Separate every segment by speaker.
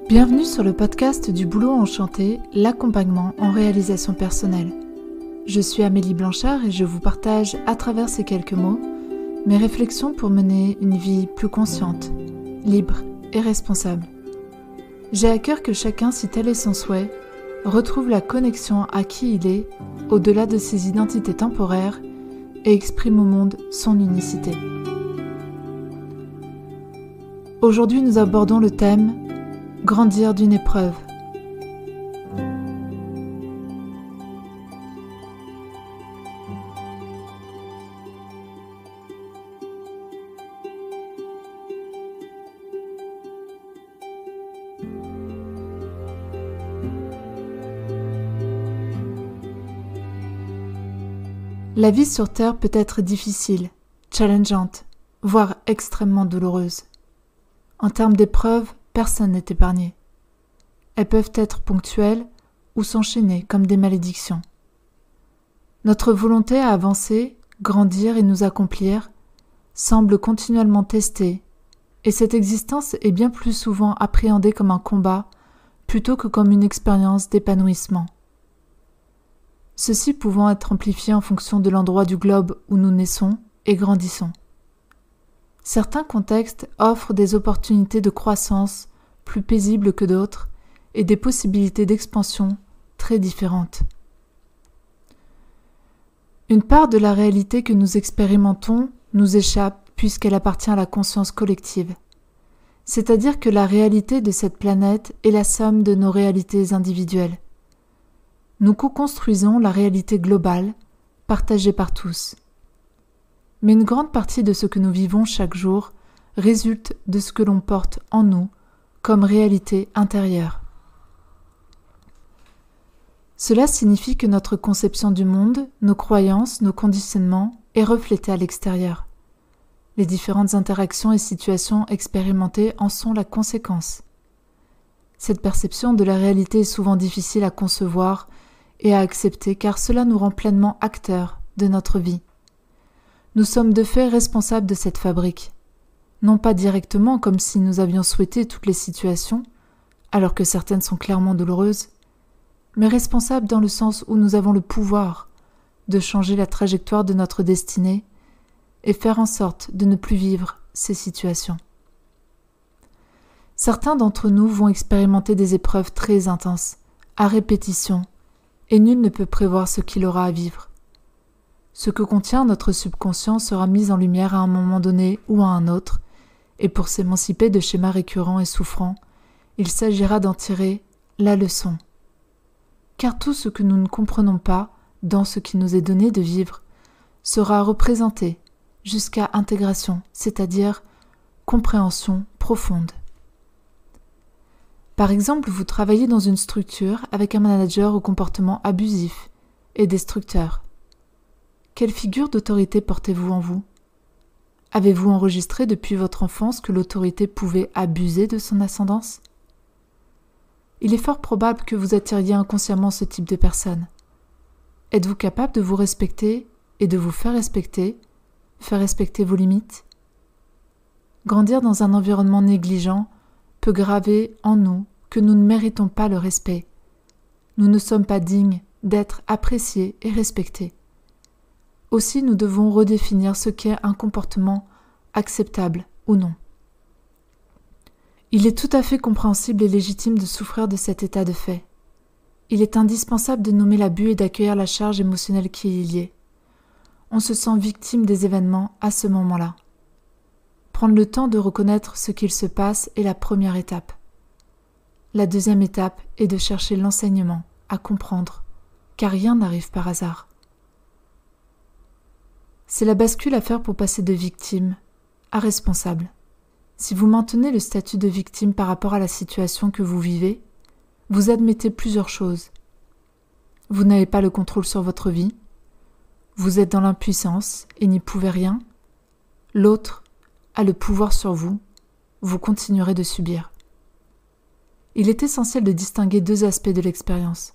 Speaker 1: Bienvenue sur le podcast du Boulot Enchanté, l'accompagnement en réalisation personnelle. Je suis Amélie Blanchard et je vous partage à travers ces quelques mots mes réflexions pour mener une vie plus consciente, libre et responsable. J'ai à cœur que chacun, si tel est son souhait, retrouve la connexion à qui il est, au-delà de ses identités temporaires, et exprime au monde son unicité. Aujourd'hui, nous abordons le thème « Grandir d'une épreuve ». La vie sur Terre peut être difficile, challengeante, voire extrêmement douloureuse. En termes d'épreuves, personne n'est épargné. Elles peuvent être ponctuelles ou s'enchaîner comme des malédictions. Notre volonté à avancer, grandir et nous accomplir semble continuellement testée, et cette existence est bien plus souvent appréhendée comme un combat plutôt que comme une expérience d'épanouissement. Ceci pouvant être amplifié en fonction de l'endroit du globe où nous naissons et grandissons. Certains contextes offrent des opportunités de croissance plus paisibles que d'autres et des possibilités d'expansion très différentes. Une part de la réalité que nous expérimentons nous échappe puisqu'elle appartient à la conscience collective. C'est-à-dire que la réalité de cette planète est la somme de nos réalités individuelles. Nous co-construisons la réalité globale, partagée par tous. Mais une grande partie de ce que nous vivons chaque jour résulte de ce que l'on porte en nous comme réalité intérieure. Cela signifie que notre conception du monde, nos croyances, nos conditionnements est reflétée à l'extérieur. Les différentes interactions et situations expérimentées en sont la conséquence. Cette perception de la réalité est souvent difficile à concevoir et à accepter car cela nous rend pleinement acteurs de notre vie. Nous sommes de fait responsables de cette fabrique, non pas directement comme si nous avions souhaité toutes les situations, alors que certaines sont clairement douloureuses, mais responsables dans le sens où nous avons le pouvoir de changer la trajectoire de notre destinée et faire en sorte de ne plus vivre ces situations. Certains d'entre nous vont expérimenter des épreuves très intenses, à répétition, et nul ne peut prévoir ce qu'il aura à vivre. Ce que contient notre subconscient sera mis en lumière à un moment donné ou à un autre, et pour s'émanciper de schémas récurrents et souffrants, il s'agira d'en tirer la leçon. Car tout ce que nous ne comprenons pas dans ce qui nous est donné de vivre sera représenté jusqu'à intégration, c'est-à-dire compréhension profonde. Par exemple, vous travaillez dans une structure avec un manager au comportement abusif et destructeur. Quelle figure d'autorité portez-vous en vous ? Avez-vous enregistré depuis votre enfance que l'autorité pouvait abuser de son ascendance ? Il est fort probable que vous attiriez inconsciemment ce type de personne. Êtes-vous capable de vous respecter et de vous faire respecter vos limites ? Grandir dans un environnement négligent peut graver en nous que nous ne méritons pas le respect. Nous ne sommes pas dignes d'être appréciés et respectés. Aussi, nous devons redéfinir ce qu'est un comportement acceptable ou non. Il est tout à fait compréhensible et légitime de souffrir de cet état de fait. Il est indispensable de nommer l'abus et d'accueillir la charge émotionnelle qui y est liée. On se sent victime des événements à ce moment-là. Prendre le temps de reconnaître ce qu'il se passe est la première étape. La deuxième étape est de chercher l'enseignement, à comprendre, car rien n'arrive par hasard. C'est la bascule à faire pour passer de victime à responsable. Si vous maintenez le statut de victime par rapport à la situation que vous vivez, vous admettez plusieurs choses. Vous n'avez pas le contrôle sur votre vie, vous êtes dans l'impuissance et n'y pouvez rien, l'autre a le pouvoir sur vous, vous continuerez de subir. Il est essentiel de distinguer deux aspects de l'expérience.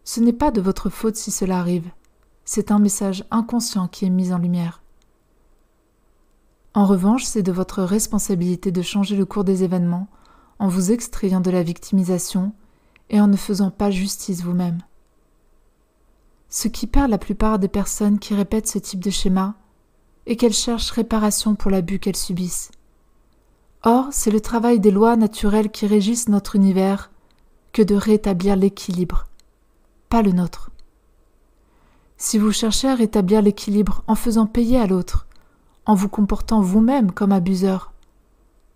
Speaker 1: Ce n'est pas de votre faute si cela arrive. C'est un message inconscient qui est mis en lumière. En revanche, c'est de votre responsabilité de changer le cours des événements en vous extrayant de la victimisation et en ne faisant pas justice vous-même. Ce qui perd la plupart des personnes qui répètent ce type de schéma est qu'elles cherchent réparation pour l'abus qu'elles subissent. Or, c'est le travail des lois naturelles qui régissent notre univers que de rétablir l'équilibre, pas le nôtre. Si vous cherchez à rétablir l'équilibre en faisant payer à l'autre, en vous comportant vous-même comme abuseur,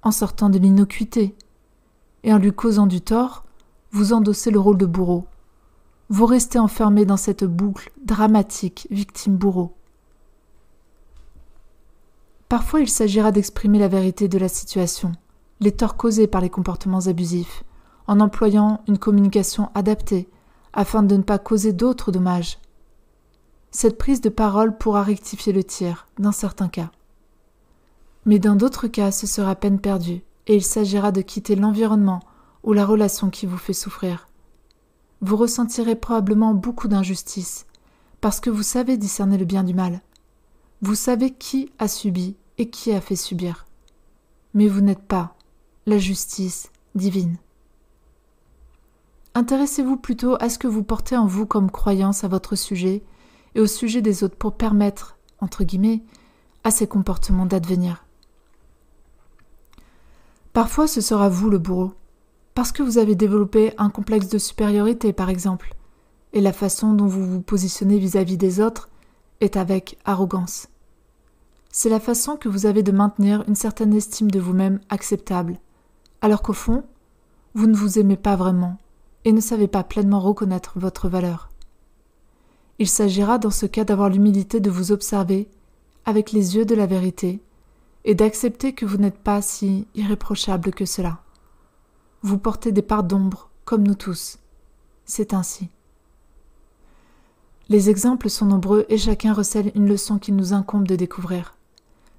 Speaker 1: en sortant de l'innocuité et en lui causant du tort, vous endossez le rôle de bourreau. Vous restez enfermé dans cette boucle dramatique victime-bourreau. Parfois, il s'agira d'exprimer la vérité de la situation, les torts causés par les comportements abusifs, en employant une communication adaptée afin de ne pas causer d'autres dommages. Cette prise de parole pourra rectifier le tir, dans certains cas. Mais dans d'autres cas, ce sera peine perdue, et il s'agira de quitter l'environnement ou la relation qui vous fait souffrir. Vous ressentirez probablement beaucoup d'injustice, parce que vous savez discerner le bien du mal. Vous savez qui a subi et qui a fait subir. Mais vous n'êtes pas la justice divine. Intéressez-vous plutôt à ce que vous portez en vous comme croyance à votre sujet et au sujet des autres pour permettre, entre guillemets, à ces comportements d'advenir. Parfois, ce sera vous le bourreau, parce que vous avez développé un complexe de supériorité, par exemple, et la façon dont vous vous positionnez vis-à-vis des autres est avec arrogance. C'est la façon que vous avez de maintenir une certaine estime de vous-même acceptable, alors qu'au fond, vous ne vous aimez pas vraiment et ne savez pas pleinement reconnaître votre valeur. Il s'agira dans ce cas d'avoir l'humilité de vous observer avec les yeux de la vérité et d'accepter que vous n'êtes pas si irréprochable que cela. Vous portez des parts d'ombre, comme nous tous. C'est ainsi. Les exemples sont nombreux et chacun recèle une leçon qu'il nous incombe de découvrir.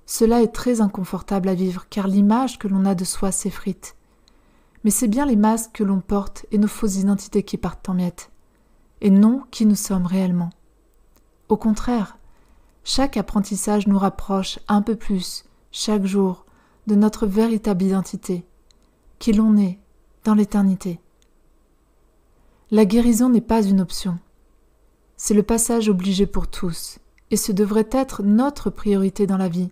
Speaker 1: Cela est très inconfortable à vivre car l'image que l'on a de soi s'effrite. Mais c'est bien les masques que l'on porte et nos fausses identités qui partent en miettes, et non qui nous sommes réellement. Au contraire, chaque apprentissage nous rapproche un peu plus, chaque jour, de notre véritable identité, qui l'on est dans l'éternité. La guérison n'est pas une option. C'est le passage obligé pour tous, et ce devrait être notre priorité dans la vie,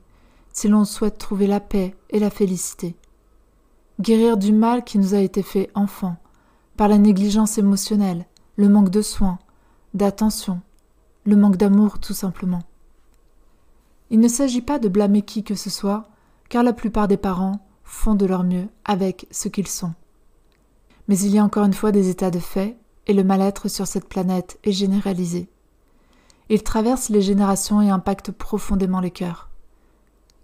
Speaker 1: si l'on souhaite trouver la paix et la félicité. Guérir du mal qui nous a été fait enfant, par la négligence émotionnelle, le manque de soins, d'attention, le manque d'amour tout simplement. Il ne s'agit pas de blâmer qui que ce soit, car la plupart des parents font de leur mieux avec ce qu'ils sont. Mais il y a encore une fois des états de fait, et le mal-être sur cette planète est généralisé. Il traverse les générations et impacte profondément les cœurs.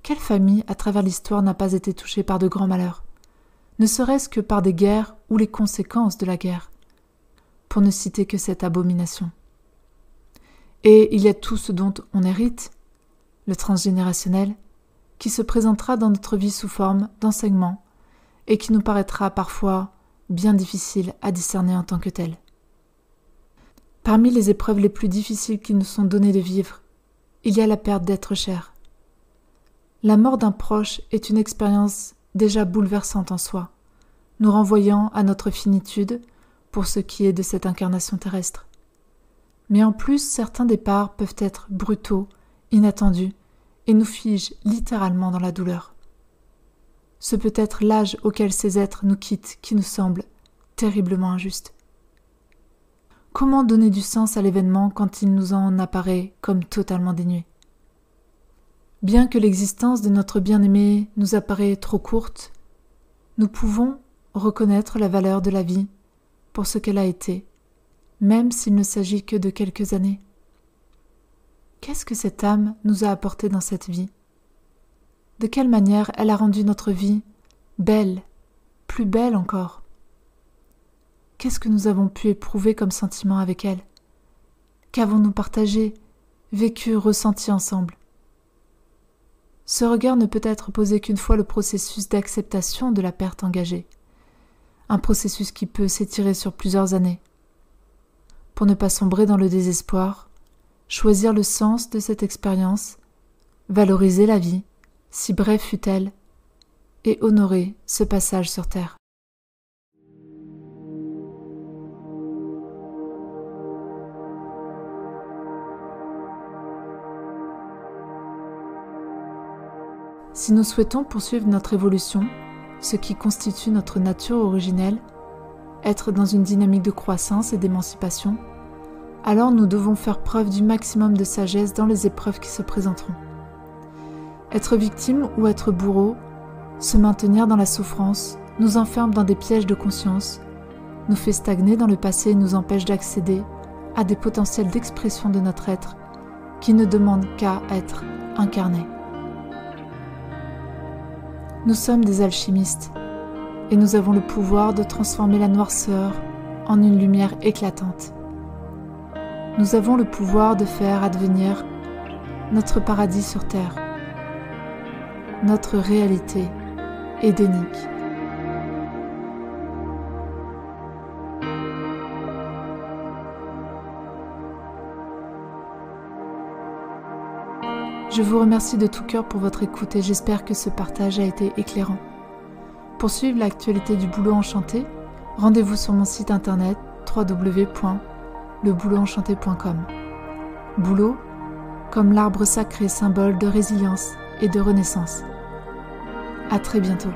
Speaker 1: Quelle famille, à travers l'histoire, n'a pas été touchée par de grands malheurs, ne serait-ce que par des guerres ou les conséquences de la guerre, pour ne citer que cette abomination. Et il y a tout ce dont on hérite, le transgénérationnel, qui se présentera dans notre vie sous forme d'enseignement et qui nous paraîtra parfois bien difficile à discerner en tant que tel. Parmi les épreuves les plus difficiles qui nous sont données de vivre, il y a la perte d'êtres chers. La mort d'un proche est une expérience déjà bouleversante en soi, nous renvoyant à notre finitude pour ce qui est de cette incarnation terrestre. Mais en plus, certains départs peuvent être brutaux, inattendus, et nous figent littéralement dans la douleur. Ce peut être l'âge auquel ces êtres nous quittent qui nous semble terriblement injuste. Comment donner du sens à l'événement quand il nous en apparaît comme totalement dénué ? Bien que l'existence de notre bien-aimé nous apparaît trop courte, nous pouvons reconnaître la valeur de la vie pour ce qu'elle a été, même s'il ne s'agit que de quelques années. Qu'est-ce que cette âme nous a apporté dans cette vie ? De quelle manière elle a rendu notre vie belle, plus belle encore ? Qu'est-ce que nous avons pu éprouver comme sentiment avec elle ? Qu'avons-nous partagé, vécu, ressenti ensemble ? Ce regard ne peut être posé qu'une fois le processus d'acceptation de la perte engagée, un processus qui peut s'étirer sur plusieurs années. Pour ne pas sombrer dans le désespoir, choisir le sens de cette expérience, valoriser la vie, si brève fut-elle, et honorer ce passage sur terre. Si nous souhaitons poursuivre notre évolution, ce qui constitue notre nature originelle, être dans une dynamique de croissance et d'émancipation, alors nous devons faire preuve du maximum de sagesse dans les épreuves qui se présenteront. Être victime ou être bourreau, se maintenir dans la souffrance, nous enferme dans des pièges de conscience, nous fait stagner dans le passé et nous empêche d'accéder à des potentiels d'expression de notre être qui ne demandent qu'à être incarnés. Nous sommes des alchimistes et nous avons le pouvoir de transformer la noirceur en une lumière éclatante. Nous avons le pouvoir de faire advenir notre paradis sur terre, notre réalité édénique. Je vous remercie de tout cœur pour votre écoute et j'espère que ce partage a été éclairant. Pour suivre l'actualité du Boulot Enchanté, rendez-vous sur mon site internet www.leboulotenchanté.com. Boulot, comme l'arbre sacré symbole de résilience et de renaissance. À très bientôt.